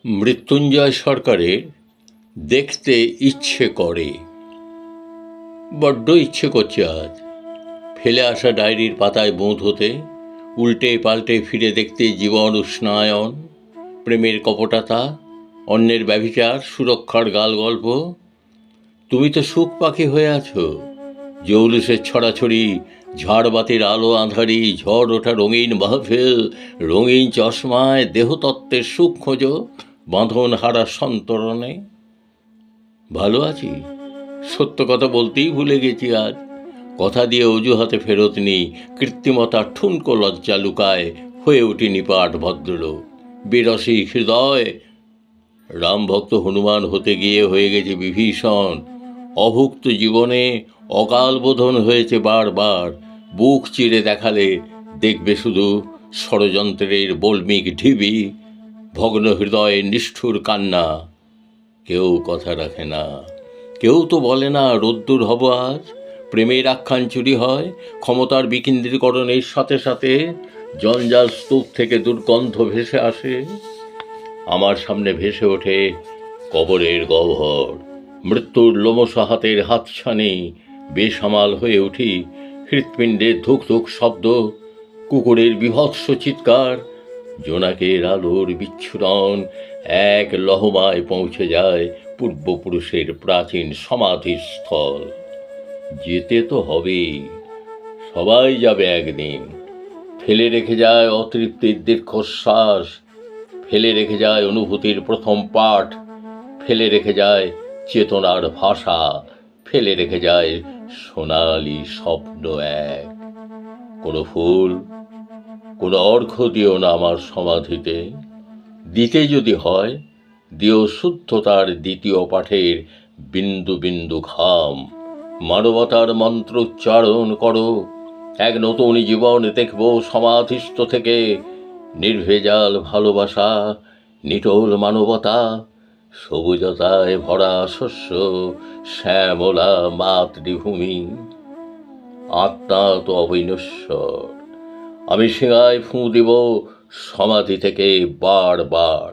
মৃত্যুঞ্জয় সরকারের দেখতে ইচ্ছে করে, বড্ড ইচ্ছে করছে আজ ফেলে আসা ডায়েরির পাতায় বোঁদ হতে, উল্টে পাল্টে ফিরে দেখতে জীবন উষ্ণায়ন, প্রেমের কপটতা, অন্যের ব্যভিচার, সুরক্ষার গাল গল্প। তুমি তো সুখ পাখি হয়ে আছো, জৌলুসের ছড়াছড়ি, ঝাড়বাতির আলো আঁধারি, ঝড় ওঠা রঙিন মাহফিল, রঙিন চশমায় দেহতত্ত্বের সুখ খোঁজো, বাঁধন হারা সন্তরণে। ভালো আছি, সত্য কথা বলতেই ভুলে গেছি আজ। কথা দিয়ে অজুহাতে ফেরত নি, কৃত্রিমতার ঠুনকো লজ্জা লুকায়, হয়ে উঠি নিপাট ভদ্রলোক। বিরসী হৃদয় রামভক্ত হনুমান হতে গিয়ে হয়ে গেছে বিভীষণ। অভুক্ত জীবনে অকাল বোধন হয়েছে বারবার। বুক চিরে দেখালে দেখবে শুধু ষড়যন্ত্রের বল্মিক ঢিবি, ভগ্ন হৃদয়ে নিষ্ঠুর কান্না। কেউ কথা রাখে না, কেউ তো বলে না রোদ্দুর হব আজ। প্রেমের আখ্যান চুরি হয়, ক্ষমতার বিকেন্দ্রীকরণের সাথে সাথে জঞ্জাল স্তূপ থেকে দুর্গন্ধ ভেসে আসে। আমার সামনে ভেসে ওঠে কবরের গহ্বর, মৃত্যুর লোমশ হাতের হাতছানি। বেসামাল হয়ে উঠি, হৃৎপিণ্ডের ধুক ধুক শব্দ, কুকুরের বিভৎস চিৎকার, জোনাকের আলোর বিচ্ছুরণ এক লহমায় পৌঁছে যায় পূর্বপুরুষের প্রাচীন সমাধিস্থল। যেতে তো হবেই, সবাই যাবে একদিন। ফেলে রেখে যায় অতৃপ্তির দীর্ঘশ্বাস, ফেলে রেখে যায় অনুভূতির প্রথম পাঠ, ফেলে রেখে যায় চেতনার ভাষা, ফেলে রেখে যায় সোনালি স্বপ্ন এক। কোনো ফুল, কোনো অর্ঘ্য দিও না আমার সমাধিতে। দিতে যদি হয়, দিও শুদ্ধতার দ্বিতীয় পাঠের বিন্দু বিন্দু ঘাম। মানবতার মন্ত্র উচ্চারণ করো, এক নতুন জীবন দেখব সমাধিস্থ থেকে। নির্ভেজাল ভালোবাসা, নিটোল মানবতা, সবুজতায় ভরা শস্য, শ্যামলা মাতৃভূমি। আত্মা তো অবিনশ্বর, আমি সিঙায় ফুঁ দিব সমাধি থেকে বার বার।